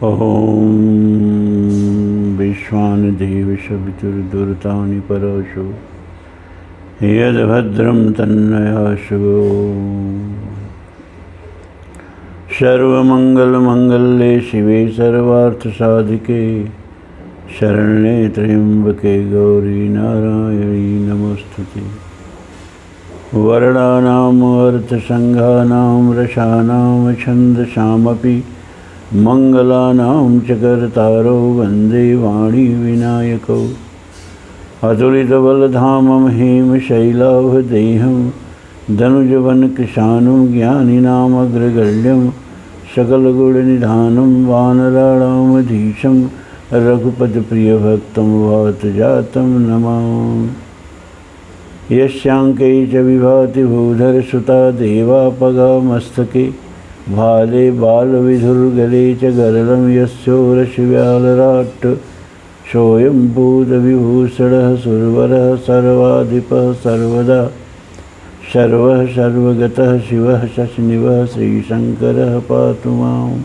ॐ विश्वानदेवशवितुर्दुर्तानि परोषु यद्भद्रं तन्नयाशु। सर्वमङ्गलमङ्गल्ये शिवे सर्वार्थसाधिके शरण्ये त्र्यम्बके गौरी नारायणी नमोस्तुते। वर्णानाम् अर्थसङ्घानां रसानां छन्दसामपि मङ्गलानां च कर्तारो वन्दे वाणी विनायकौ। अतुलितबलधामं हेमशैलाभदेहं धनुजवनकृशानं ज्ञानिनामग्रगण्यं सकलगुणनिधानं वानराणामधीशं रघुपतिप्रियभक्तं वातजातं नमामि। यस्यांके च विभाति भूधरसुता देवापगा मस्तके भाले बालविधुर्गले च गरलं यस्योरशिव्यालराट् सोऽयं भूतविभूषणः सुरवरः सर्वाधिपः सर्वदा सर्वः सर्वगतः शिवः शशनिवः श्रीशङ्करः पातु माम्।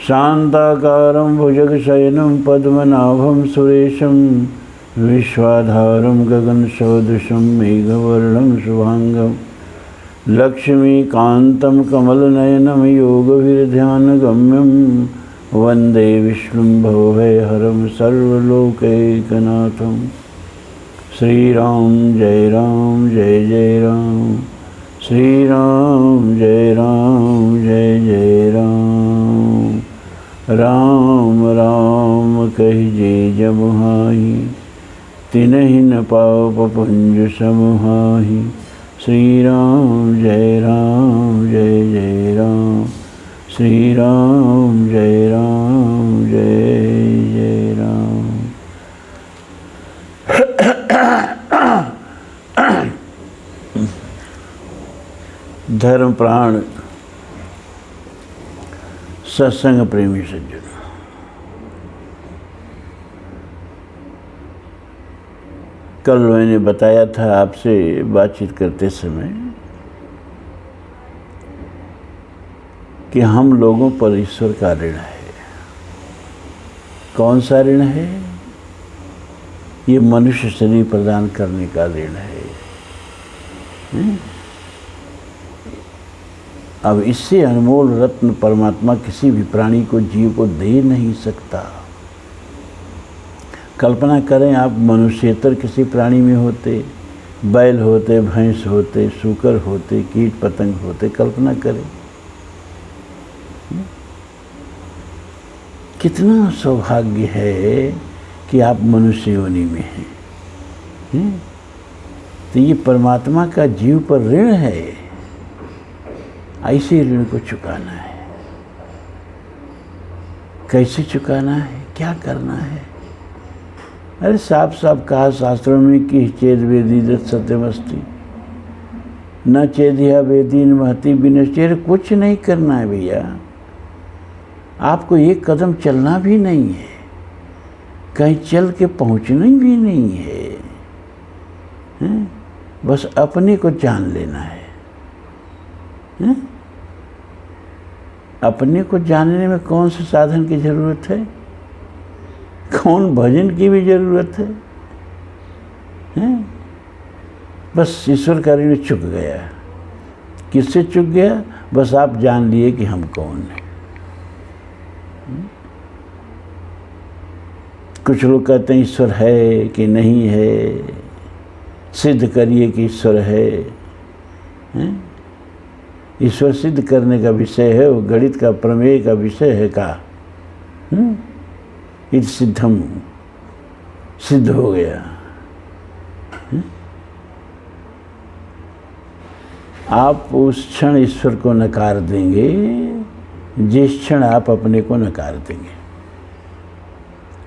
शान्ताकारं भुजगशयनं पद्मनाभं सुरेशं विश्वाधारं गगनसदृशं मेघवर्णं शुभांगं लक्ष्मीकान्तं कमलनयनं योगभिर्ध्यानगम्यं वन्दे विष्णुं भवभयहरं सर्वलोकैकनाथं। श्रीराम जय जय राम, श्रीराम जय जय राम। राम राम कहि जे जमुहाहि तिन्हि न पाप पुंज समुहाहि। श्रीराम जय जय राम, श्रीराम जय जय राम। धर्म प्राण सत्संग प्रेमी सज्जन, कल मैंने बताया था आपसे बातचीत करते समय कि हम लोगों पर ईश्वर का ऋण है। कौन सा ऋण है? ये मनुष्य शरीर प्रदान करने का ऋण है। अब इससे अनमोल रत्न परमात्मा किसी भी प्राणी को, जीव को दे नहीं सकता। कल्पना करें आप मनुष्येतर किसी प्राणी में होते, बैल होते, भैंस होते, सूकर होते, कीट पतंग होते। कल्पना करें कितना सौभाग्य है कि आप मनुष्य योनि में हैं। तो ये परमात्मा का जीव पर ऋण है। ऐसे ऋण को चुकाना है। कैसे चुकाना है, क्या करना है? अरे साफ साफ कहा शास्त्रों में कि चेद वेदी दत्त सत्यमस्ति न चेदिया वेदी न महती विनश्चेर। कुछ नहीं करना है भैया, आपको एक कदम चलना भी नहीं है, कहीं चल के पहुंचना भी नहीं है, बस अपने को जान लेना है। अपने को जानने में कौन से साधन की जरूरत है? कौन भजन की भी जरूरत है? बस ईश्वर का ऋण चुक गया। किससे चुक गया? बस आप जान लिए कि हम कौन हैं। कुछ लोग कहते हैं ईश्वर है कि नहीं है, सिद्ध करिए कि ईश्वर है। ईश्वर सिद्ध करने का विषय है, वो गणित का प्रमेय का विषय है का। इद सिद्धम, सिद्ध हो गया। आप उस क्षण ईश्वर को नकार देंगे जिस क्षण आप अपने को नकार देंगे।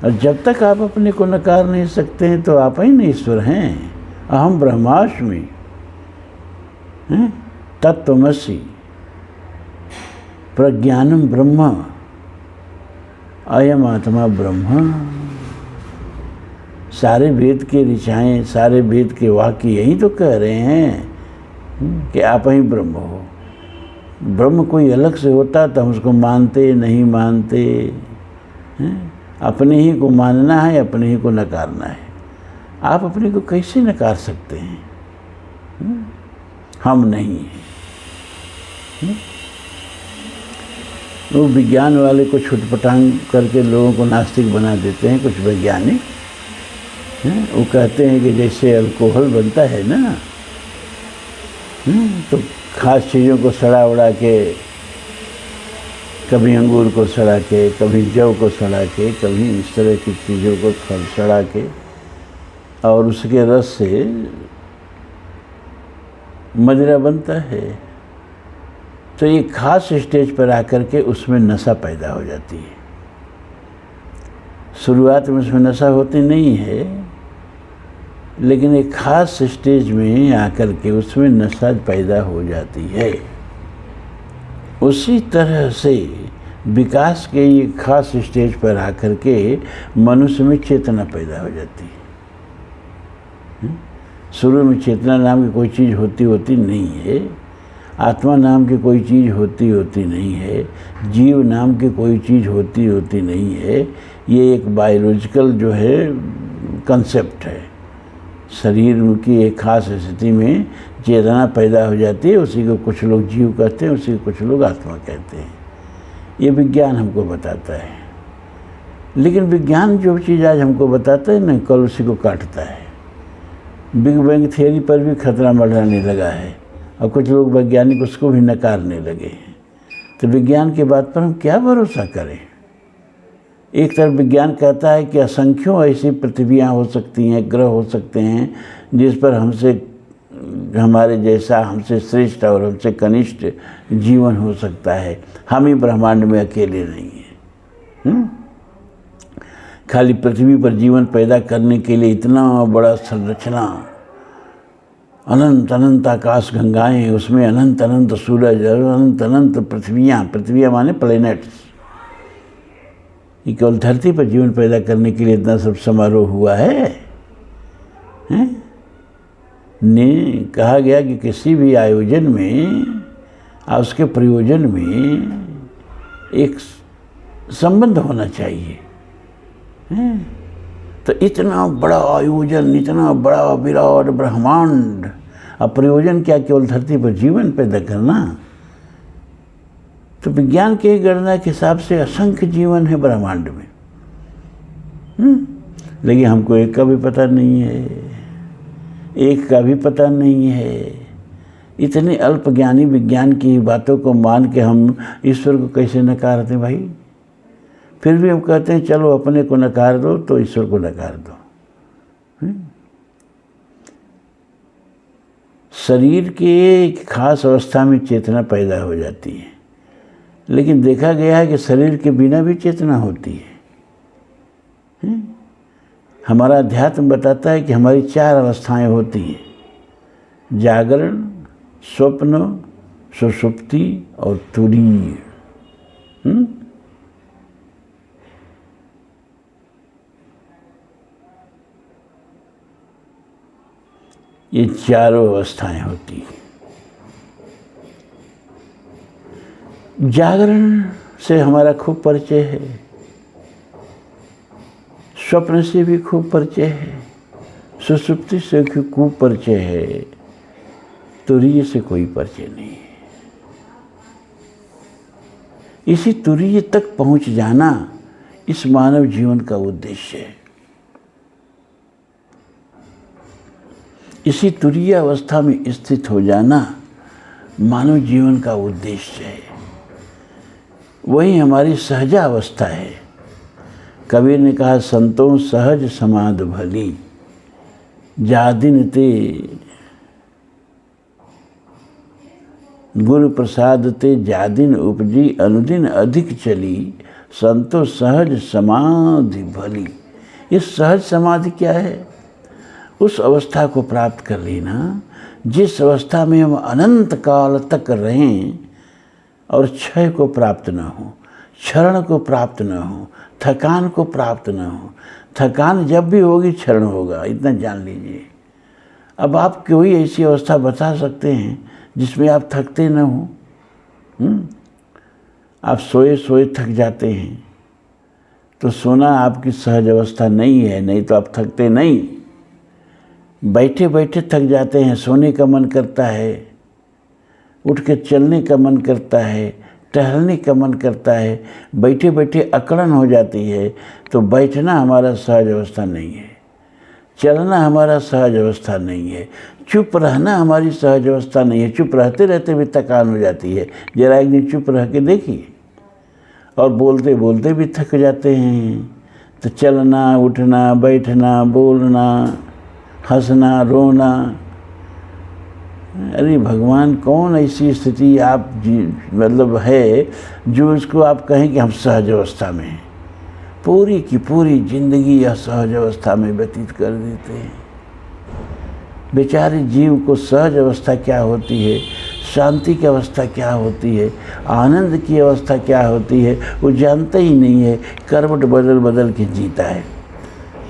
और जब तक आप अपने को नकार नहीं सकते हैं तो आप ही नहीं ईश्वर हैं। अहम ब्रह्मास्मि तत्त्वमसि प्रज्ञानम ब्रह्म अयम आत्मा ब्रह्म। सारे वेद के ऋचाएँ, सारे वेद के वाक्य यही तो कह रहे हैं कि आप ही ब्रह्म हो। ब्रह्म कोई अलग से होता तो हम उसको मानते नहीं मानते हैं। अपने ही को मानना है, अपने ही को नकारना है। आप अपने को कैसे नकार सकते हैं? हम नहीं हैं। वो विज्ञान वाले को छुटपटांग करके लोगों को नास्तिक बना देते हैं कुछ वैज्ञानिक। वो कहते हैं कि जैसे अल्कोहल बनता है ना, तो खास चीज़ों को सड़ा उड़ा के, कभी अंगूर को सड़ा के, कभी जव को सड़ा के, कभी इस तरह की चीज़ों को सड़ा के, और उसके रस से मदिरा बनता है। तो एक खास स्टेज पर आकर के उसमें नशा पैदा हो जाती है। शुरुआत में उसमें नशा होती नहीं है, लेकिन एक खास स्टेज में आकर के उसमें नशा पैदा हो जाती है। उसी तरह से विकास के एक खास स्टेज पर आकर के मनुष्य में चेतना पैदा हो जाती है। शुरू में चेतना नाम की कोई चीज़ होती नहीं है, आत्मा नाम की कोई चीज़ होती नहीं है, जीव नाम की कोई चीज़ होती नहीं है। ये एक बायोलॉजिकल जो है कंसेप्ट है। शरीर की एक खास स्थिति में चेतना पैदा हो जाती है, उसी को कुछ लोग जीव कहते हैं, उसी को कुछ लोग आत्मा कहते हैं। ये विज्ञान हमको बताता है। लेकिन विज्ञान जो चीज़ आज हमको बताता है ना, कल उसी को काटता है। बिग बैंग थियरी पर भी खतरा मंडराने लगा है और कुछ लोग वैज्ञानिक उसको भी नकारने लगे हैं। तो विज्ञान के बात पर हम क्या भरोसा करें? एक तरफ विज्ञान कहता है कि असंख्यों ऐसी पृथ्वियाँ हो सकती हैं, ग्रह हो सकते हैं, जिस पर हमसे, हमारे जैसा, हमसे श्रेष्ठ और हमसे कनिष्ठ जीवन हो सकता है। हम ही ब्रह्मांड में अकेले नहीं हैं। खाली पृथ्वी पर जीवन पैदा करने के लिए इतना बड़ा संरचना, अनंत अनंत आकाश गंगाएं, उसमें अनंत अनंत सूरज, अनंत अनंत पृथ्वियाँ माने प्लैनेट्स। ये केवल धरती पर जीवन पैदा करने के लिए इतना सब समारोह हुआ है, ने कहा गया कि किसी भी आयोजन में और उसके प्रयोजन में एक संबंध होना चाहिए। तो इतना बड़ा आयोजन, इतना बड़ा विराट ब्रह्मांड, अब प्रयोजन क्या? केवल धरती पर जीवन पैदा करना। तो विज्ञान की गणना के हिसाब से असंख्य जीवन है ब्रह्मांड में, लेकिन हमको एक का भी पता नहीं है, एक का भी पता नहीं है। इतने अल्पज्ञानी विज्ञान की बातों को मान के हम ईश्वर को कैसे नकारते भाई? फिर भी हम कहते हैं चलो अपने को नकार दो तो ईश्वर को नकार दो। शरीर के एक खास अवस्था में चेतना पैदा हो जाती है, लेकिन देखा गया है कि शरीर के बिना भी चेतना होती है। हमारा अध्यात्म बताता है कि हमारी 4 अवस्थाएं होती हैं: जागरण, स्वप्न, सुषुप्ति और तुरीय। ये 4 अवस्थाएं होती हैं। जागरण से हमारा खूब परिचय है, स्वप्न से भी खूब परिचय है, सुषुप्ति से खूब परिचय है, तुरीय से कोई परिचय नहीं है। इसी तुरीय तक पहुंच जाना इस मानव जीवन का उद्देश्य है। इसी तुरीय अवस्था में स्थित हो जाना मानव जीवन का उद्देश्य है। वही हमारी सहजा अवस्था है। कबीर ने कहा, संतों सहज समाध भली, जादिन ते गुरु प्रसाद ते जादिन उपजी, अनुदिन अधिक चली, संतों सहज समाधि भली। ये सहज समाधि क्या है? उस अवस्था को प्राप्त कर लेना जिस अवस्था में हम अनंत काल तक रहें और क्षय को प्राप्त न हो, क्षरण को प्राप्त न हो, थकान को प्राप्त न हो। थकान जब भी होगी क्षरण होगा, इतना जान लीजिए। अब आप कोई ऐसी अवस्था बता सकते हैं जिसमें आप थकते न हो? आप सोए सोए थक जाते हैं, तो सोना आपकी सहज अवस्था नहीं है, नहीं तो आप थकते नहीं। बैठे बैठे थक जाते हैं, सोने का मन करता है, उठ के चलने का मन करता है, टहलने का मन करता है, बैठे बैठे अकड़न हो जाती है, तो बैठना हमारा सहज अवस्था नहीं है, चलना हमारा सहज अवस्था नहीं है, चुप रहना हमारी सहज अवस्था नहीं है। चुप रहते रहते भी थकान हो जाती है। जरा एक दिन चुप रह के देखिए, और बोलते बोलते भी थक जाते हैं। तो चलना, उठना, बैठना, बोलना, हंसना, रोना, अरे भगवान, कौन ऐसी स्थिति आप मतलब है जो उसको आप कहें कि हम सहज अवस्था में हैं। पूरी की पूरी जिंदगी असहज अवस्था में व्यतीत कर देते हैं। बेचारे जीव को सहज अवस्था क्या होती है, शांति की अवस्था क्या होती है, आनंद की अवस्था क्या होती है, वो जानता ही नहीं है। करवट बदल बदल के जीता है।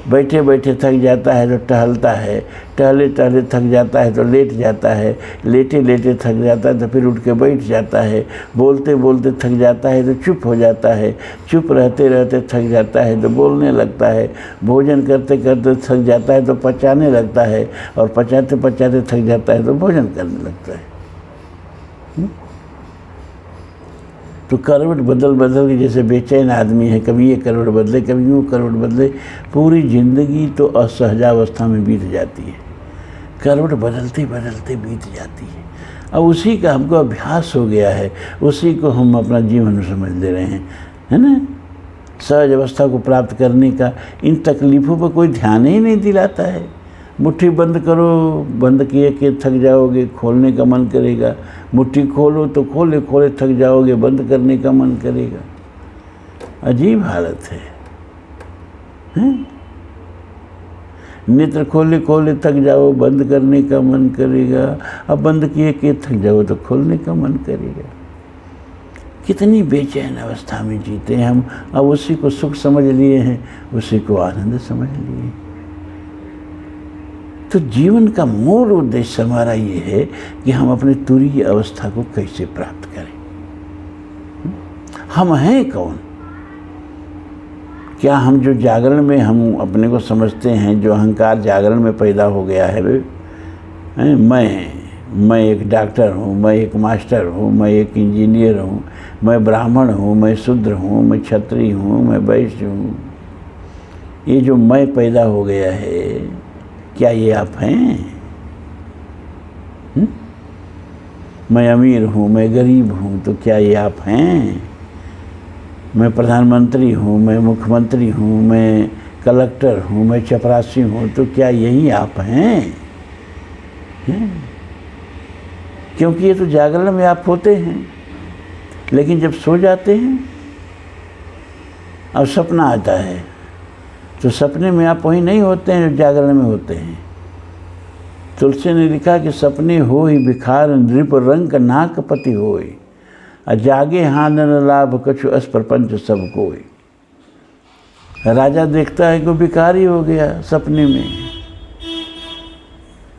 बैठे बैठे थक जाता है तो टहलता है, टहले टहले थक जाता है तो लेट जाता है, लेटे लेटे थक जाता है तो फिर उठ के बैठ जाता है, बोलते बोलते थक जाता है तो चुप हो जाता है, चुप रहते रहते थक जाता है तो बोलने लगता है, भोजन करते करते थक जाता है तो पचाने लगता है, और पचाते पचाते थक जाता है तो भोजन करने लगता है। तो करवट बदल बदल के जैसे बेचैन आदमी है, कभी ये करवट बदले कभी वो करवट बदले, पूरी ज़िंदगी तो असहजावस्था में बीत जाती है। करवट बदलते बदलते बीत जाती है। अब उसी का हमको अभ्यास हो गया है, उसी को हम अपना जीवन समझ ले रहे हैं, है ना। सहज अवस्था को प्राप्त करने का इन तकलीफ़ों पर कोई ध्यान ही नहीं दिलाता है। मुट्ठी बंद करो, बंद किए के थक जाओगे, खोलने का मन करेगा। मुट्ठी खोलो तो खोले खोले थक जाओगे, बंद करने का मन करेगा। अजीब हालत है, हैं? नेत्र खोले खोले थक जाओ, बंद करने का मन करेगा। अब बंद किए के थक जाओ तो खोलने का मन करेगा। कितनी बेचैन अवस्था में जीते हैं हम। अब उसी को सुख समझ लिए हैं, उसी को आनंद समझ लिए हैं। तो जीवन का मूल उद्देश्य हमारा ये है कि हम अपनी तुरीय अवस्था को कैसे प्राप्त करें। हम हैं कौन? क्या हम जो जागरण में हम अपने को समझते हैं, जो अहंकार जागरण में पैदा हो गया है, मैं एक डॉक्टर हूँ, मैं एक मास्टर हूँ, मैं एक इंजीनियर हूँ, मैं ब्राह्मण हूँ, मैं शूद्र हूँ, मैं क्षत्रिय हूँ, मैं वैश्य हूँ, ये जो मैं पैदा हो गया है, क्या ये आप हैं? मैं अमीर हूँ, मैं गरीब हूँ, तो क्या ये आप हैं? मैं प्रधानमंत्री हूँ, मैं मुख्यमंत्री हूँ, मैं कलेक्टर हूँ, मैं चपरासी हूँ, तो क्या यही आप हैं? क्योंकि ये तो जागरण में आप होते हैं, लेकिन जब सो जाते हैं अब सपना आता है, तो सपने में आप वहीं नहीं होते हैं जो जागरण में होते हैं। तुलसी ने लिखा कि सपने हो ही भिखार नृप रंग नाक पति होई, जागे हान न लाभ कछु अस प्रपंच सब कोई। राजा देखता है कि भिखारी हो गया सपने में।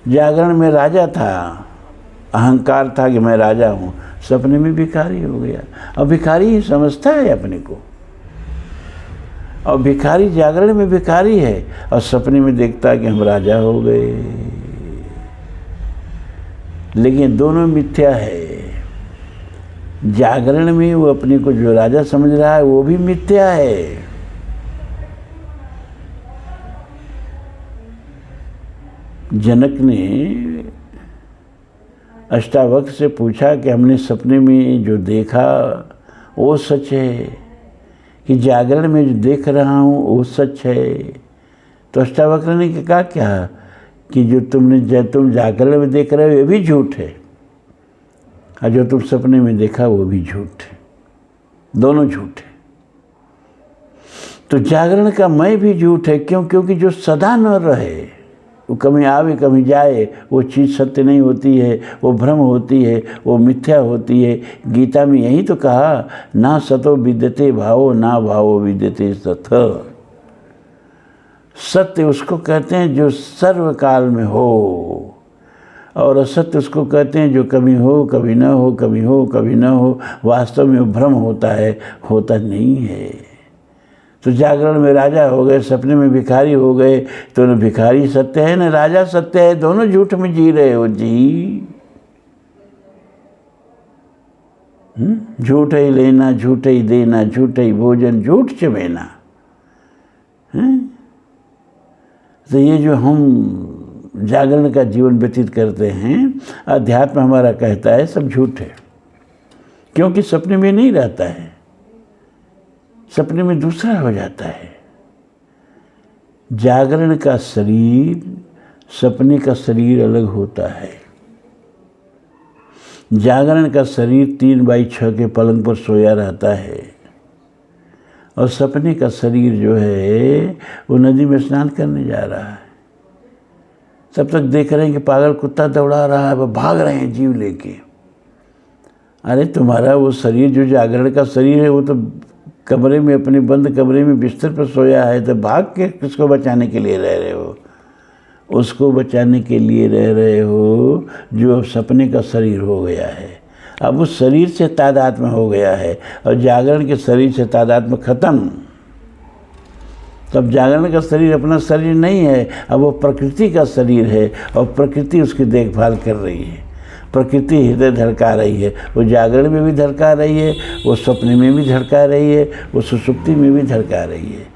जागरण में राजा था, अहंकार था कि मैं राजा हूँ, सपने में भिखारी हो गया। अब भिखारी ही समझता है अपने को, और भिखारी जागरण में भिखारी है, और सपने में देखता है कि हम राजा हो गए। लेकिन दोनों मिथ्या है। जागरण में वो अपने को जो राजा समझ रहा है वो भी मिथ्या है। जनक ने अष्टावक्र से पूछा कि हमने सपने में जो देखा वो सच है कि जागरण में जो देख रहा हूँ वो सच है? तो अष्टावक्र ने कहा क्या कि जो तुम जागरण में देख रहे हो ये भी झूठ है, और जो तुम सपने में देखा वो भी झूठ है, दोनों झूठ है। तो जागरण का मैं भी झूठ है। क्यों? क्योंकि जो सदा न रहे, वो कभी आवे कभी जाए, वो चीज़ सत्य नहीं होती है, वो भ्रम होती है, वो मिथ्या होती है। गीता में यही तो कहा, ना सतो विद्यते भावो ना भावो विद्यते सत। सत्य उसको कहते हैं जो सर्वकाल में हो, और असत्य उसको कहते हैं जो कभी हो कभी ना हो, कभी हो कभी ना हो। वास्तव में भ्रम होता है, होता नहीं है। तो जागरण में राजा हो गए, सपने में भिखारी हो गए, तो न भिखारी सत्य है न राजा सत्य है, दोनों झूठ में जी रहे हो जी। झूठ ही लेना, झूठ ही देना, झूठ ही भोजन, झूठ चबेना। तो ये जो हम जागरण का जीवन व्यतीत करते हैं, अध्यात्म हमारा कहता है सब झूठ है, क्योंकि सपने में नहीं रहता है, सपने में दूसरा हो जाता है। जागरण का शरीर, सपने का शरीर अलग होता है। जागरण का शरीर 3x6 के पलंग पर सोया रहता है, और सपने का शरीर जो है वो नदी में स्नान करने जा रहा है। तब तक देख रहे हैं कि पागल कुत्ता दौड़ा रहा है, वो भाग रहे हैं जीव लेके। अरे तुम्हारा वो शरीर जो जागरण का शरीर है, वो तो कमरे में, अपने बंद कमरे में बिस्तर पर सोया है, तो भाग के किसको बचाने के लिए रह रहे हो? उसको बचाने के लिए रह रहे हो जो अब सपने का शरीर हो गया है। अब उस शरीर से तादात्म्य हो गया है, और जागरण के शरीर से तादात्म्य खत्म। तब जागरण का शरीर अपना शरीर नहीं है, अब वो प्रकृति का शरीर है, और प्रकृति उसकी देखभाल कर रही है। प्रकृति हृदय धड़का रही है, वो जागरण में भी धड़का रही है, वो सपने में भी धड़का रही है, वो सुषुप्ति में भी धड़का रही है।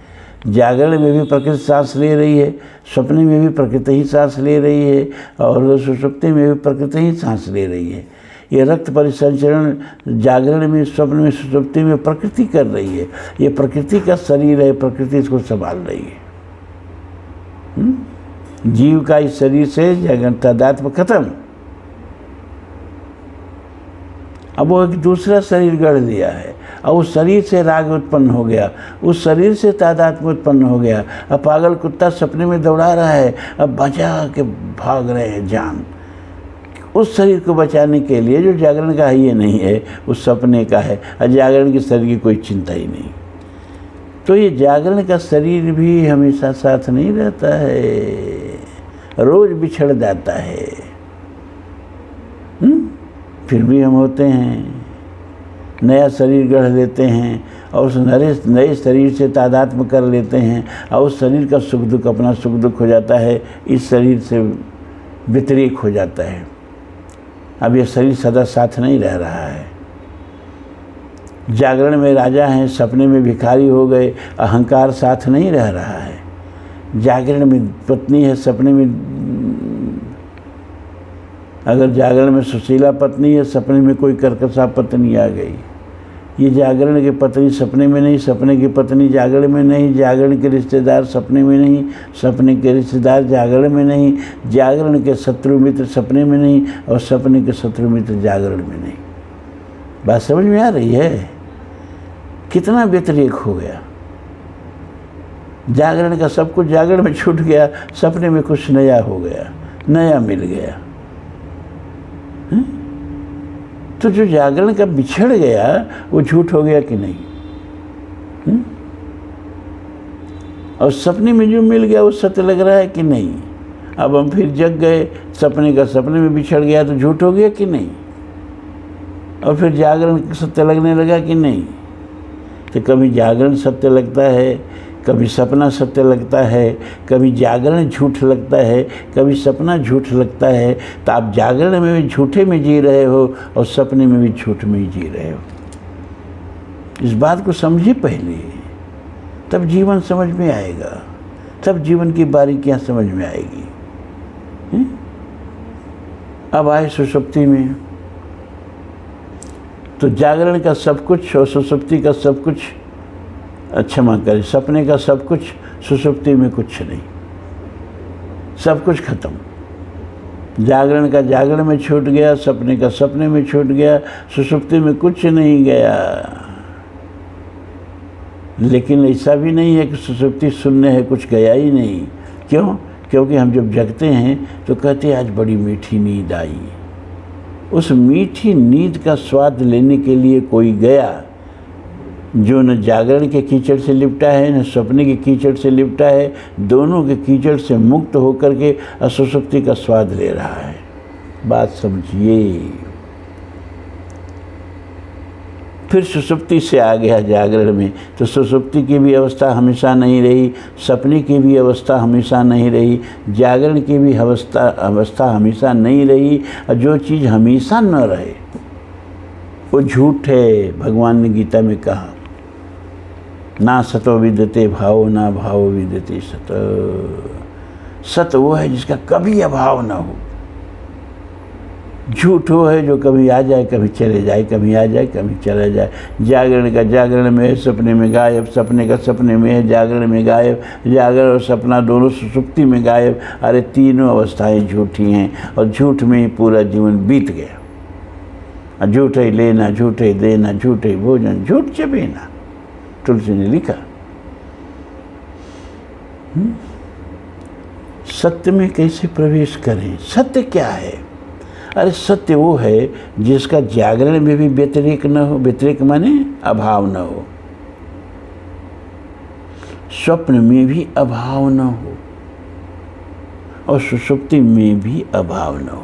जागरण में भी प्रकृति सांस ले रही है, सपने में भी प्रकृति ही सांस ले रही है, और सुषुप्ति में भी प्रकृति ही सांस ले रही है। ये रक्त परिसंचरण जागरण में, स्वप्न में, सुषुप्ति में प्रकृति कर रही है। ये प्रकृति का शरीर है, प्रकृति इसको संभाल रही है। जीव का इस शरीर से जागरण तादात्म्य खत्म। अब वो एक दूसरा शरीर गढ़ लिया है, और उस शरीर से राग उत्पन्न हो गया, उस शरीर से तादात्म्य उत्पन्न हो गया। अब पागल कुत्ता सपने में दौड़ा रहा है, अब बचा के भाग रहे हैं जान। उस शरीर को बचाने के लिए जो जागरण का है ये नहीं है, उस सपने का है, और जागरण के शरीर की कोई चिंता ही नहीं। तो ये जागरण का शरीर भी हमेशा साथ नहीं रहता है, रोज बिछड़ जाता है। फिर भी हम होते हैं, नया शरीर गढ़ लेते हैं, और उस नए शरीर से तादात्म्य कर लेते हैं, और उस शरीर का सुख दुख अपना सुख दुख हो जाता है, इस शरीर से व्यतिरेक हो जाता है। अब ये शरीर सदा साथ नहीं रह रहा है। जागरण में राजा हैं, सपने में भिखारी हो गए, अहंकार साथ नहीं रह रहा है। जागरण में पत्नी है, सपने में, अगर जागरण में सुशीला पत्नी है, सपने में कोई कर्कशा पत्नी आ गई। ये जागरण की पत्नी सपने में नहीं, सपने की पत्नी जागरण में नहीं, जागरण के रिश्तेदार सपने में नहीं, सपने के रिश्तेदार जागरण में नहीं, जागरण के शत्रु मित्र सपने में नहीं, और सपने के शत्रु मित्र जागरण में नहीं। बात समझ में आ रही है? कितना व्यतिरेक हो गया। जागरण का सब कुछ जागरण में छूट गया, सपने में कुछ नया हो गया, नया मिल गया। तो जो जागरण का बिछड़ गया वो झूठ हो गया कि नहीं? और सपने में जो मिल गया वो सत्य लग रहा है कि नहीं? अब हम फिर जग गए, सपने का सपने में बिछड़ गया तो झूठ हो गया कि नहीं? और फिर जागरण सत्य लगने लगा कि नहीं? तो कभी जागरण सत्य लगता है, कभी सपना सत्य लगता है, कभी जागरण झूठ लगता है, कभी सपना झूठ लगता है। तो आप जागरण में भी झूठे में जी रहे हो, और सपने में भी झूठ में ही जी रहे हो। इस बात को समझिए पहले, तब जीवन समझ में आएगा, तब जीवन की बारीकियां समझ में आएगी। अब आए सुषुप्ति में, तो जागरण का सब कुछ और सुषुप्ति का सब कुछ, क्षमा करें, सपने का सब कुछ, सुषुप्ति में कुछ नहीं, सब कुछ खत्म। जागरण का जागरण में छूट गया, सपने का सपने में छूट गया, सुषुप्ति में कुछ नहीं गया। लेकिन ऐसा भी नहीं है कि सुषुप्ति शून्य है, कुछ गया ही नहीं। क्यों? क्योंकि हम जब जगते हैं तो कहते हैं आज बड़ी मीठी नींद आई। उस मीठी नींद का स्वाद लेने के लिए कोई गया जो न जागरण के कीचड़ से लिपटा है, न सपने के कीचड़ से लिपटा है, दोनों के कीचड़ से मुक्त होकर के सुषुप्ति का स्वाद ले रहा है। बात समझिए। फिर सुषुप्ति से आ गया जागरण में, तो सुषुप्ति की भी अवस्था हमेशा नहीं रही, सपने की भी अवस्था हमेशा नहीं रही, जागरण की भी अवस्था हमेशा नहीं रही। और जो चीज़ हमेशा न रहे वो झूठ है। भगवान ने गीता में कहा, ना सतो विद्यते भावो ना भावो विद्यते सत। सत वो है जिसका कभी अभाव ना हो। झूठ वो है जो कभी आ जाए कभी चले जाए, कभी आ जाए कभी चला जाए। जागरण का जागरण में है, सपने में गायब, सपने का सपने में है, जागरण में गायब, जागरण और सपना दोनों सुषुप्ति में गायब। अरे तीनों अवस्थाएं झूठी हैं और झूठ में ही पूरा जीवन बीत गया। झूठ ही लेना, झूठ ही देना, झूठ ही भोजन, झूठ चबेना, तुलसी ने लिखा। सत्य में कैसे प्रवेश करें? सत्य क्या है? अरे सत्य वो है जिसका जागरण में भी व्यतिरेक न हो। व्यतिरेक माने अभाव न हो, स्वप्न में भी अभाव न हो और सुषुप्ति में भी अभाव न हो।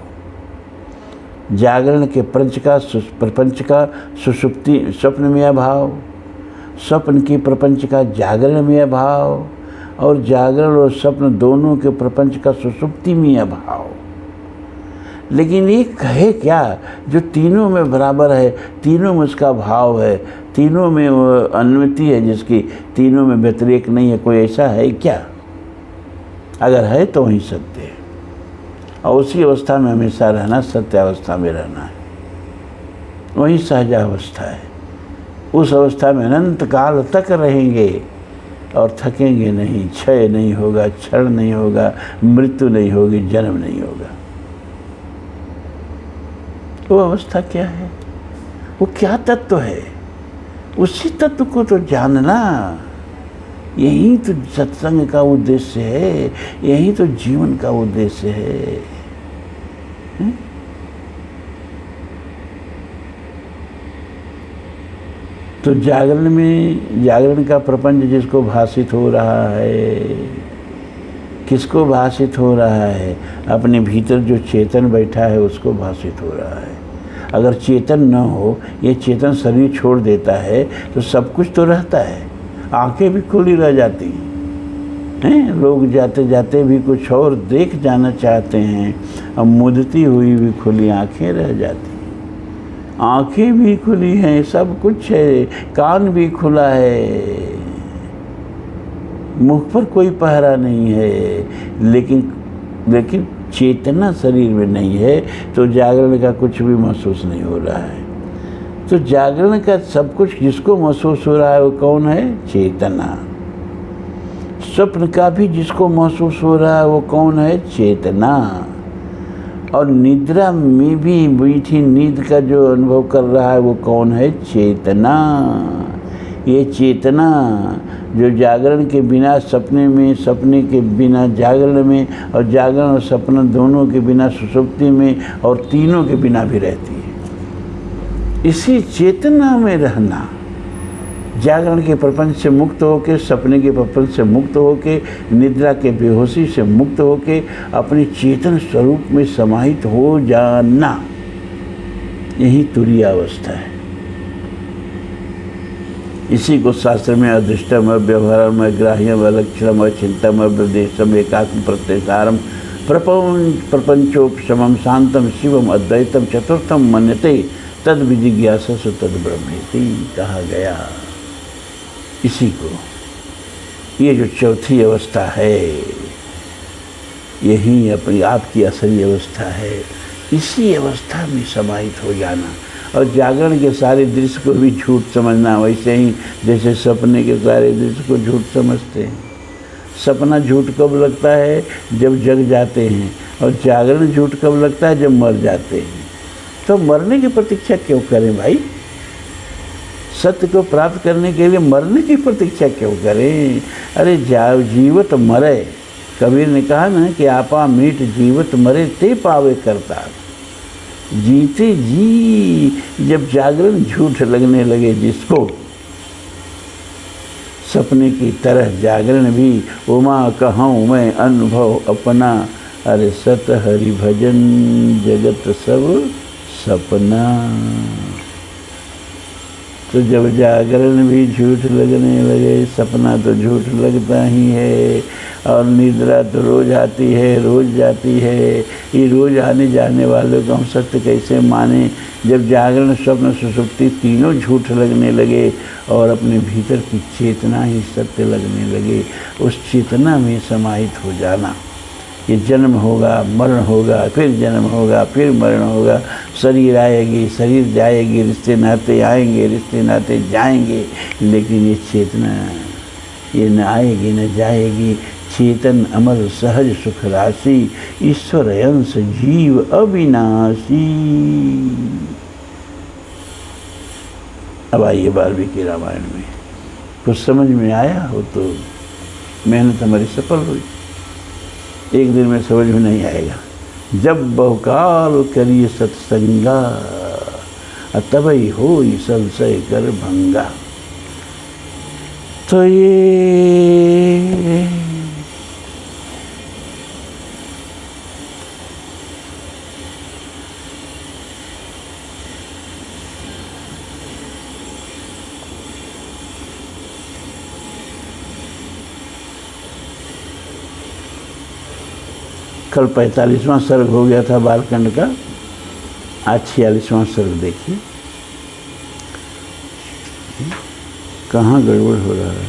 जागरण के प्रपंच का सुषुप्ति स्वप्न में अभाव, स्वप्न की प्रपंच का जागरण में अभाव और जागरण और स्वप्न दोनों के प्रपंच का सुषुप्ति में अभाव। लेकिन एक है क्या जो तीनों में बराबर है, तीनों में उसका भाव है, तीनों में अनुमति है जिसकी, तीनों में व्यतिरेक नहीं है। कोई ऐसा है क्या? अगर है तो वही सत्य है और उसी अवस्था में हमेशा रहना, सत्य अवस्था में रहना है, वही सहजावस्था है। उस अवस्था में अनंत काल तक रहेंगे और थकेंगे नहीं, क्षय नहीं होगा, क्षरण नहीं होगा, मृत्यु नहीं होगी, जन्म नहीं होगा। वो अवस्था क्या है? वो क्या तत्व है? उसी तत्व को तो जानना, यही तो सत्संग का उद्देश्य है, यही तो जीवन का उद्देश्य है। तो जागरण में, जागरण का प्रपंच जिसको भाषित हो रहा है, किसको भाषित हो रहा है? अपने भीतर जो चेतन बैठा है उसको भाषित हो रहा है। अगर चेतन न हो, ये चेतन शरीर छोड़ देता है तो सब कुछ तो रहता है, आंखें भी खुली रह जाती हैं। लोग जाते जाते भी कुछ और देख जाना चाहते हैं, अब मुदती हुई भी खुली आंखें रह जाती हैं। आंखें भी खुली हैं, सब कुछ है, कान भी खुला है, मुख पर कोई पहरा नहीं है, लेकिन चेतना शरीर में नहीं है, तो जागरण का कुछ भी महसूस नहीं हो रहा है। तो जागरण का सब कुछ जिसको महसूस हो रहा है वो कौन है? चेतना। स्वप्न का भी जिसको महसूस हो रहा है वो कौन है? चेतना। और निद्रा में भी मीठी नींद का जो अनुभव कर रहा है वो कौन है? चेतना। ये चेतना जो जागरण के बिना सपने में, सपने के बिना जागरण में और जागरण और सपना दोनों के बिना सुषुप्ति में और तीनों के बिना भी रहती है। इसी चेतना में रहना, जागरण के प्रपंच से मुक्त होकर, सपने के प्रपंच से मुक्त होकर, निद्रा के बेहोशी से मुक्त होकर अपने चेतन स्वरूप में समाहित हो जाना, यही तुरीय अवस्था है। इसी को शास्त्र में अदृष्टम, अव्यवहारम, अग्राह्यम, अलक्षणम, अचिंतम, अव्यदेशम, एकात्म प्रत्ययसारम, प्रपंचोपशमम, शांतम, शिवम, अद्वैतम, चतुर्थम मन्यते, तद विजिज्ञासु तद ब्रह्मेति कहा गया। इसी को, ये जो चौथी अवस्था है, यही अपनी आपकी असली अवस्था है। इसी अवस्था में समाहित हो जाना और जागरण के सारे दृश्य को भी झूठ समझना, वैसे ही जैसे सपने के सारे दृश्य को झूठ समझते हैं। सपना झूठ कब लगता है? जब जग जाते हैं, और जागरण झूठ कब लगता है? जब मर जाते हैं। तो मरने की प्रतीक्षा क्यों करें भाई? सत्य को प्राप्त करने के लिए मरने की प्रतीक्षा क्यों करें? अरे जीवत मरे, कबीर ने कहा ना कि आपा मीट जीवत मरे ते पावे करता। जीते जी जब जागरण झूठ लगने लगे जिसको, सपने की तरह जागरण भी उमा कहूँ मैं अनुभव अपना, अरे सत हरि भजन जगत सब सपना। तो जब जागरण भी झूठ लगने लगे, सपना तो झूठ लगता ही है, और निद्रा तो रोज आती है रोज जाती है। ये रोज आने जाने वालों को हम सत्य कैसे माने, जब जागरण स्वप्न सुषुप्ति तीनों झूठ लगने लगे और अपने भीतर की चेतना ही सत्य लगने लगे। उस चेतना में समाहित हो जाना। ये जन्म होगा, मरण होगा, फिर जन्म होगा, फिर मरण होगा, शरीर आएगी, शरीर जाएगी, रिश्ते नाते आएंगे, रिश्ते नाते जाएंगे, लेकिन ये चेतना ये न आएगी न जाएगी। चेतन अमर सहज सुख राशि, ईश्वर अंश जीव अविनाशी। अब आइए वाल्मीकि रामायण में, कुछ समझ में आया हो तो मेहनत हमारी सफल हुई। एक दिन में समझ में नहीं आएगा। जब बहुकाल करिए सत्संगा, तबई हो संशय कर भंगा। तो ये कल 45वां सर्ग हो गया था बालखंड का, आज 46वां सर्ग देखिए। कहाँ गड़बड़ हो रहा है।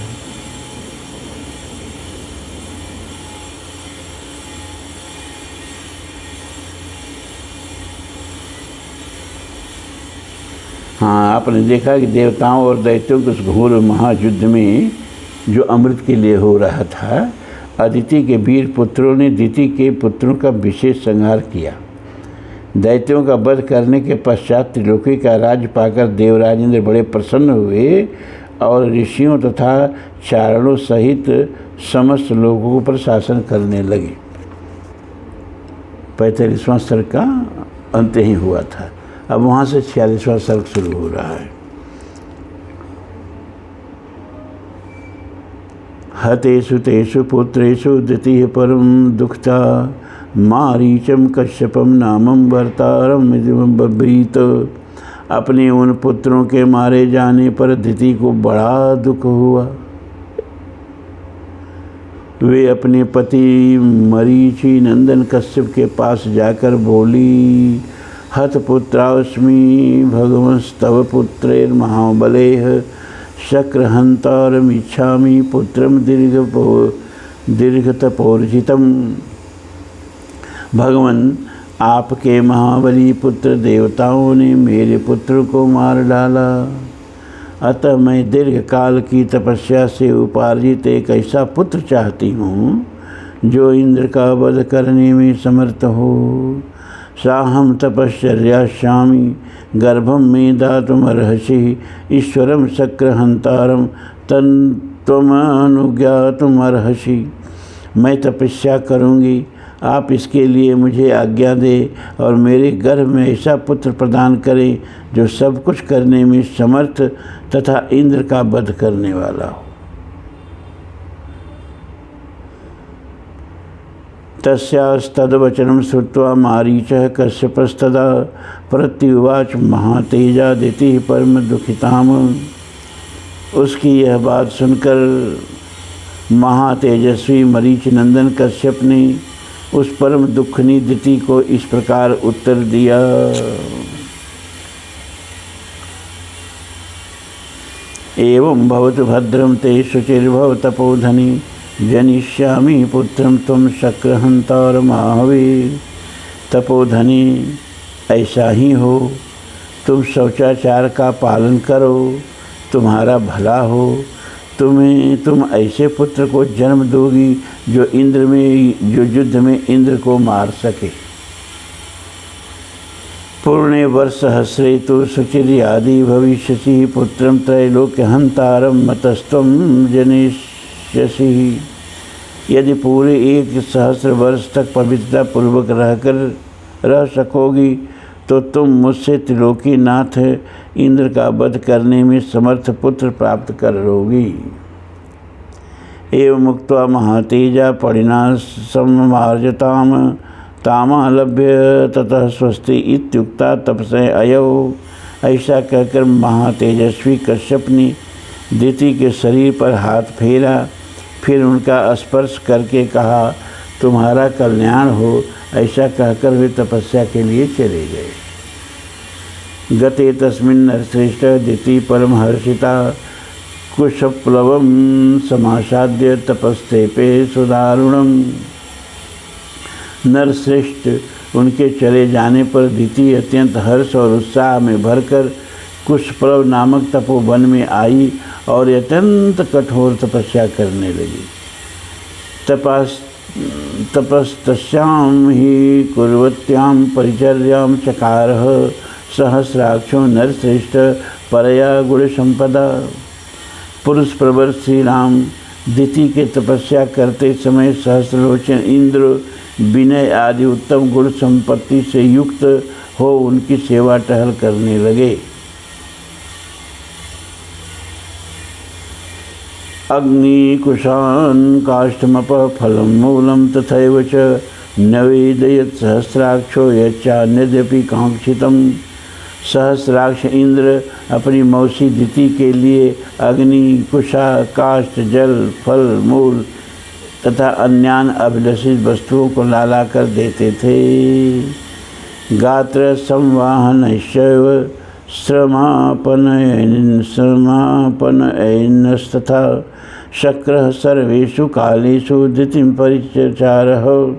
हाँ, आपने देखा कि देवताओं और दैत्यों के उस घोर महायुद्ध में जो अमृत के लिए हो रहा था, अदिति के वीर पुत्रों ने दिति के पुत्रों का विशेष संहार किया। दैत्यों का वध करने के पश्चात त्रिलोकी का राज्य पाकर देवराज इंद्र बड़े प्रसन्न हुए और ऋषियों तथा चारणों सहित समस्त लोगों पर शासन करने लगे। 45वां सर्ग का अंत ही हुआ था। अब वहाँ से 46वां सर्ग शुरू हो रहा है। हतेषु तेषु पुत्रेषु द्वितीय परम दुःखता, मारीचम कश्यपम नामम भर्तारम बब्रीत। अपने उन पुत्रों के मारे जाने पर दिति को बड़ा दुख हुआ। वे अपने पति मरीचि नंदन कश्यप के पास जाकर बोली, हतपुत्रास्मि भगवंस्तव पुत्रेर महाबलेह शक्रहंतारमिच्छामि पुत्रम दीर्घतपोर्जितम। भगवान, आपके महाबली पुत्र देवताओं ने मेरे पुत्र को मार डाला, अतः मैं दीर्घ काल की तपस्या से उपार्जित एक ऐसा पुत्र चाहती हूँ जो इंद्र का वध करने में समर्थ हो। साहम तपश्चर्यास्यामि गर्भम में दातुमर्हसि, ईश्वरम शक्रहंतारम त्वमनुज्ञातुमर्हसि। मैं तपस्या करूँगी, आप इसके लिए मुझे आज्ञा दें और मेरे गर्भ में ऐसा पुत्र प्रदान करें जो सब कुछ करने में समर्थ तथा इंद्र का वध करने वाला हो। तस्यास्तद्वचनं श्रुत्वा मारीचः कश्यपस्तदा प्रत्युवाच महातेजा दितिः परम दुखिताम। उसकी यह बात सुनकर महातेजस्वी मरीच नंदन कश्यप ने उस परम दुखनी दिति को इस प्रकार उत्तर दिया। एवं भवतु भद्रम ते शुचिर्भव तपोधनी, जनिष्यामि पुत्रम तुम शक्रहंतार महावीर। तपोधनी, ऐसा ही हो, तुम शौचाचार का पालन करो, तुम्हारा भला हो। तुम ऐसे पुत्र को जन्म दोगी जो युद्ध में इंद्र को मार सके। पूर्णे वर्षसहस्रे तो शुचिर्यादि भविष्यसि, पुत्रम त्रैलोक्यहंतारम मतस्त्वं जनिष्यसि। यदि पूरे 1 सहस्र वर्ष तक पवित्रता पूर्वक रह सकोगी तो तुम मुझसे त्रिलोकी नाथ इंद्र का वध करने में समर्थ पुत्र प्राप्त करोगी। एवं मुक्त्वा महातेजा पड़िना समार्जताम तामालभ्य ततः स्वस्ति इत्युक्ता तपसे अयो। ऐसा कहकर महातेजस्वी कश्यप ने दिति के शरीर पर हाथ फेरा, फिर उनका स्पर्श करके कहा, तुम्हारा कल्याण हो। ऐसा कहकर वे तपस्या के लिए चले गए। गते तस्मिन् नरश्रेष्ठ दिति परमहर्षिता कुशप्लवम समासाद्य तपस्तेपे सुदारुणम। नरश्रेष्ठ उनके चले जाने पर दिति अत्यंत हर्ष और उत्साह में भरकर कुशप्लव नामक तपोवन में आई और अत्यंत कठोर तपस्या करने लगी। तपस्तस्यां ही कुर्वत्यां परिचर्यां चकारः सहस्राक्षो नरश्रेष्ठ परया गुण संपदा। पुरुष प्रवर श्री राम दिति के तपस्या करते समय सहस्रलोचन इंद्र विनय आदि उत्तम गुण संपत्ति से युक्त हो उनकी सेवा टहल करने लगे। अग्निकुशान् काष्ठमप फलं मूलं तथैव च नवेदयत् सहस्राक्षो यच्चान्यद्यपि कांक्षितम्। सहस्राक्ष इंद्र अपनी मौसी दिति के लिए अग्नि, कुशा, काष्ठ, जल, फल, मूल तथा अन्यान अभिलषित वस्तुओं को लाला कर देते थे। गात्र संवाहनैश्चैव श्रमापनयनस्तथा शक्रः सर्वेषु कालेषु दितिं परिचचारः।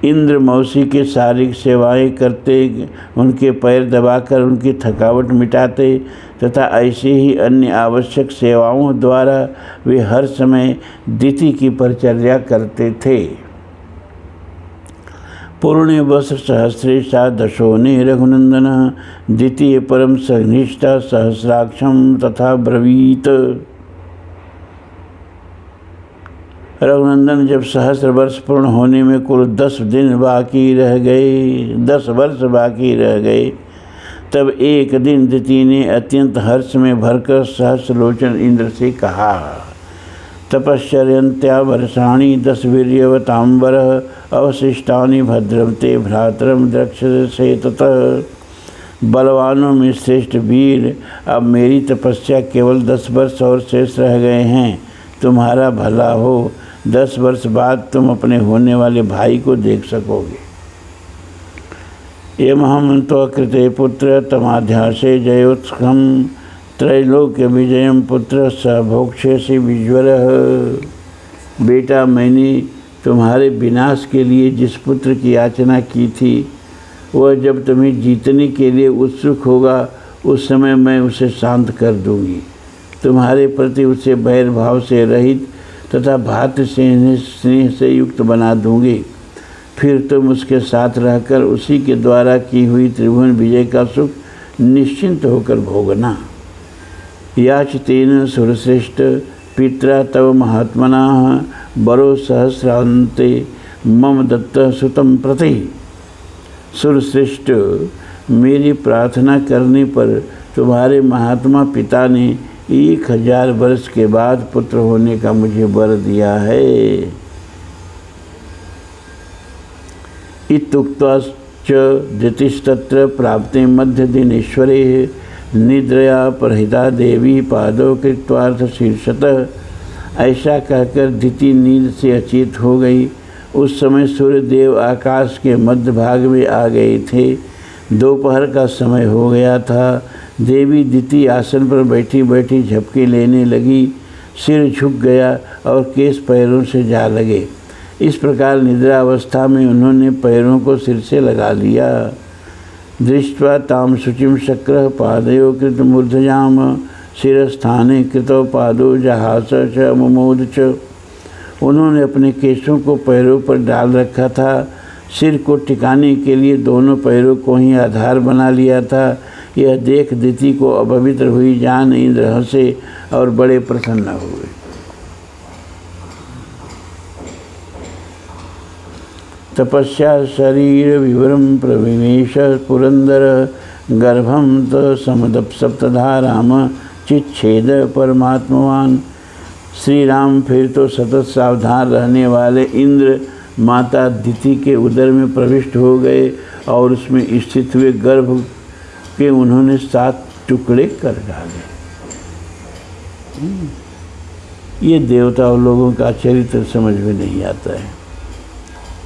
इंद्र मौसी के शारीरिक सेवाएं करते, उनके पैर दबाकर उनकी थकावट मिटाते तथा ऐसे ही अन्य आवश्यक सेवाओं द्वारा वे हर समय दिति की परिचर्या करते थे। पूर्णे वर्ष सहस्रेशा दशोने रघुनंदन द्वितीय परम सनिष्ठा सहस्राक्षम तथा ब्रवीत। रघुनंदन जब सहस्र वर्ष पूर्ण होने में कुल 10 वर्ष बाकी रह गए तब एक दिन दिति ने अत्यंत हर्ष में भरकर सहस्रलोचन इंद्र से कहा, तपश्चर्यन्त्या वर्षाणि 10 वीर्यवतांबर अवशिष्टानि भद्रम ते भ्रातरम द्रक्षसे ततः। बलवानों में श्रेष्ठ वीर, अब मेरी तपस्या केवल 10 वर्ष और शेष रह गए हैं। तुम्हारा भला हो, 10 वर्ष बाद तुम अपने होने वाले भाई को देख सकोगे। यमहं त्वकृते पुत्र तमाध्यासे जयोत्सखम त्रैलोक्य विजयम पुत्र स भोक्ष्यसि विज्वरः। बेटा, मैंने तुम्हारे विनाश के लिए जिस पुत्र की याचना की थी, वह जब तुम्हें जीतने के लिए उत्सुक होगा उस समय मैं उसे शांत कर दूंगी। तुम्हारे प्रति उसे बैर भाव से रहित तथा भातृ स्नेह से युक्त बना दूंगी। फिर तुम उसके साथ रहकर उसी के द्वारा की हुई त्रिभुवन विजय का सुख निश्चिंत होकर भोगना। याचितेन सुरश्रेष्ठ पित्रा तव महात्मना बरो सहस्रांते मम दत्त सुतम प्रति। सुरश्रेष्ठ, मेरी प्रार्थना करने पर तुम्हारे महात्मा पिता ने 1000 वर्ष के बाद पुत्र होने का मुझे वर दिया है। इत्युक्त्वा च दितिस्तत्र प्राप्ते मध्यदिनेश्वरे निद्रया परहिता देवी पादौ कृत्वार्थ शीर्षतः। ऐसा कहकर दिति नींद से अचेत हो गई। उस समय सूर्यदेव आकाश के मध्य भाग में आ गए थे। दोपहर का समय हो गया था। देवी दिति आसन पर बैठी बैठी झपकी लेने लगी। सिर झुक गया और केश पैरों से जा लगे। इस प्रकार निद्रावस्था में उन्होंने पैरों को सिर से लगा लिया। दृष्ट्वा ताम शुचिम शक्र पादयो कृत मूर्धजाम शिरस्थाने कृतो पादो जहास च मुमोद च। उन्होंने अपने केशों को पैरों पर डाल रखा था। सिर को टिकाने के लिए दोनों पैरों को ही आधार बना लिया था। यह देख दिति को अपवित्र हुई जान इंद्र हंसे और बड़े प्रसन्न हुए। तपस्या शरीर विवरम प्रविवेश पुरंदर गर्भम त समदप सप्तधाराम चिच्छेद परमात्मवान। श्री राम फिर तो सतत सावधान रहने वाले इंद्र माता दिति के उदर में प्रविष्ट हो गए और उसमें स्थित हुए गर्भ के उन्होंने 7 टुकड़े कर डाले। ये देवता लोगों का चरित्र समझ में नहीं आता है।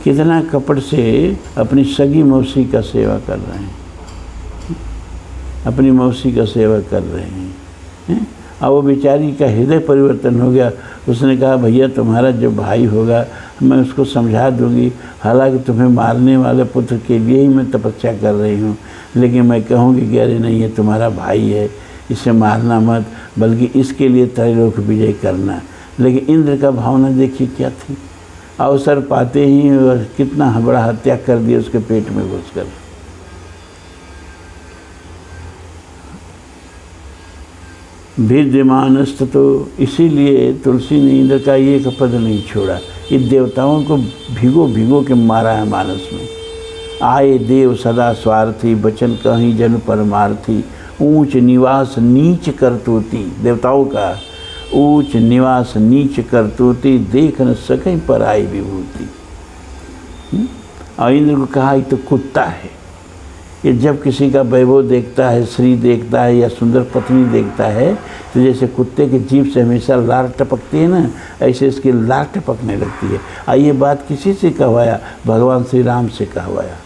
कितना कपट से अपनी सगी मौसी का सेवा कर रहे हैं, अपनी मौसी का सेवा कर रहे हैं। अब वो बेचारी का हृदय परिवर्तन हो गया। उसने कहा भैया तुम्हारा जो भाई होगा मैं उसको समझा दूंगी, हालांकि तुम्हें मारने वाले पुत्र के लिए ही मैं तपस्या कर रही हूँ, लेकिन मैं कहूँगी कि अरे नहीं, ये तुम्हारा भाई है, इसे मारना मत, बल्कि इसके लिए त्रैलोक विजय करना। लेकिन इंद्र का भावना देखिए क्या थी, अवसर पाते ही कितना बड़ा हत्या कर दिया उसके पेट में घुसकर। भिद्यमानस्त, तो इसीलिए तुलसी ने इंद्र का ये एक पद नहीं छोड़ा। ये देवताओं को भिगो भिगो के मारा है मानस में। आए देव सदा स्वार्थी, बचन कहीं जन परमार्थी, ऊंच निवास नीच करतूती। देवताओं का ऊंच निवास नीच करतूती, देख न सकें पराई विभूति। और इंद्र को कहा ये तो कुत्ता है, ये जब किसी का वैभव देखता है, श्री देखता है या सुंदर पत्नी देखता है, तो जैसे कुत्ते की जीभ से हमेशा लार टपकती है ना, ऐसे इसकी लार टपकने लगती है। और ये बात किसी से कहवाया? भगवान श्री राम से कहवाया।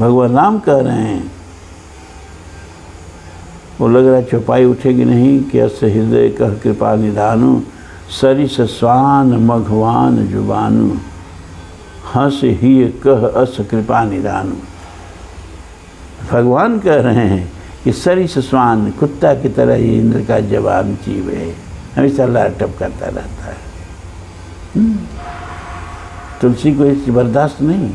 भगवान राम कह रहे हैं। वो लग रहा है चौपाई उठेगी नहीं कि अस हृदय कह कृपा निधानु, सरिस स्वान मघवान जुबानु, हंस ही कह अस कृपा निधानु। भगवान कह रहे हैं कि सरिस स्वान, कुत्ता की तरह ये इंद्र का जवान जीव है, हमेशा लार टपकाता रहता है। तुलसी को इस बर्दाश्त नहीं।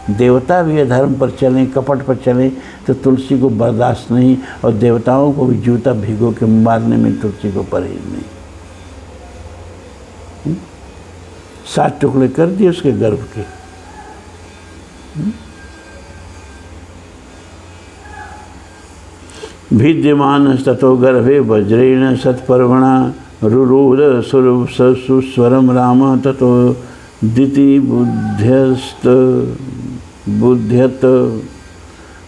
देवता भी अधर्म पर चलें, कपट पर चलें, तो तुलसी को बर्दाश्त नहीं, और देवताओं को भी जूता भिगो के मारने में तुलसी को परहेज नहीं। 7 टुकड़े कर दिए उसके गर्भ के। भिद्यमान ततो गर्भे वज्रेण सत्पर्वणा, रुरोध सुस्वरम राम ततो दिति बुद्ध्यत।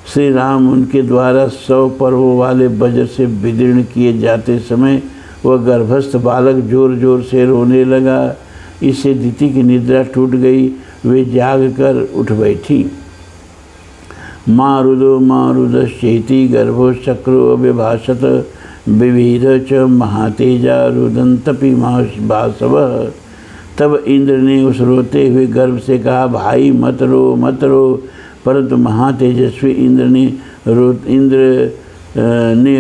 श्री राम उनके द्वारा 100 पर्वों वाले वज्र से विदीर्ण किए जाते समय वह गर्भस्थ बालक जोर जोर से रोने लगा। इससे दिति की निद्रा टूट गई, वे जाग कर उठ बैठी। मारुदो मारुदश्चेति गर्भो चक्रो अव्यभाषत, विविध च महातेजा रुदंतपि भासवः। तब इंद्र ने उस रोते हुए गर्भ से कहा, भाई मत रो मत रो। परंतु महातेजस्वी इंद्र ने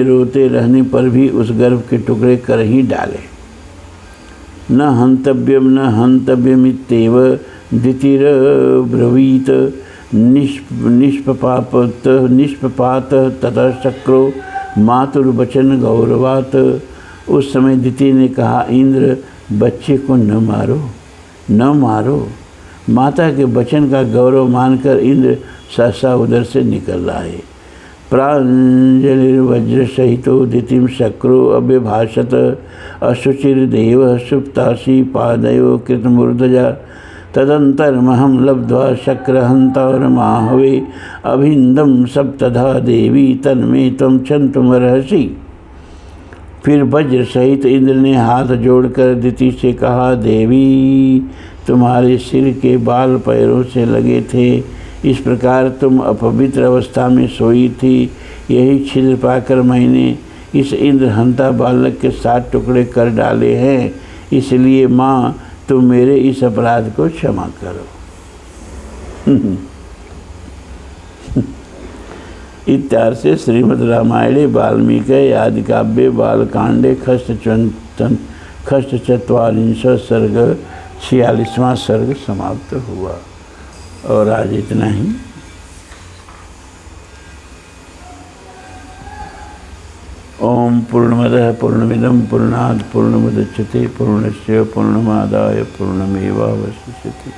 रोते रहने पर भी उस गर्भ के टुकड़े कर ही डाले। न हन्तव्यमित्येव दितिरब्रवीत, निष्पपात ततः चक्रो मातुर्वचन गौरवात। उस समय दिति ने कहा, इंद्र बच्चे को न मारो। माता के वचन का गौरव मानकर इंद्र सहसा उधर से निकल आए। प्राञ्जलिर्वज्र सहितो दितिम शक्रो अव्यभाषत, अशुचिर्देव सुप्तासी पादयो कृतमूर्धजा। तदंतरमहं लब्ध्वा शक्रहंतारमाहवे, अभिन्दं सप्तधा देवी तन्मे त्वं क्षन्तुमर्हसि। फिर वज्र सहित इंद्र ने हाथ जोड़कर दिति से कहा, देवी तुम्हारे सिर के बाल पैरों से लगे थे, इस प्रकार तुम अपवित्र अवस्था में सोई थी। यही छिद्र पाकर मैंने इस इंद्र हंता बालक के 7 टुकड़े कर डाले हैं। इसलिए माँ, तुम मेरे इस अपराध को क्षमा करो। इत्यार्थे श्रीमद् रामायणे वाल्मीकि आदिकाव्ये बालकांडे खष्टचत्वारिंश सर्ग 46वां सर्ग समाप्त हुआ। और आज इतना ही। ओम पूर्णमदः पूर्णमिदं पूर्णात् पूर्णमुदच्यते पूर्णस्य पूर्णमादाय पूर्णमेवावशिष्यते।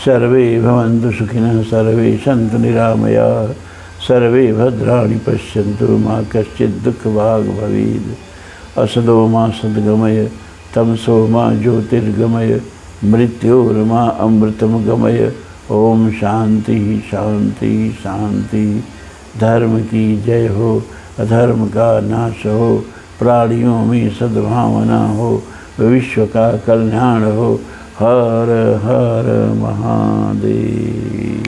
सर्वे भवन्तु सुखिनः, सर्वे सन्तु निरामयाः, सर्वे भद्राणि पश्यन्तु, मा कश्चित् दुःखभाग् भवेत्। असदो मा सद्गमय तमसो मा ज्योतिर्गमय मृत्योर्मा अमृतम गमय। ओम शांति शांति शांति। धर्म की जय हो, अधर्म का नाश हो, प्राणियों में सद्भावना हो, विश्व का कल्याण हो। हर हर महादेव।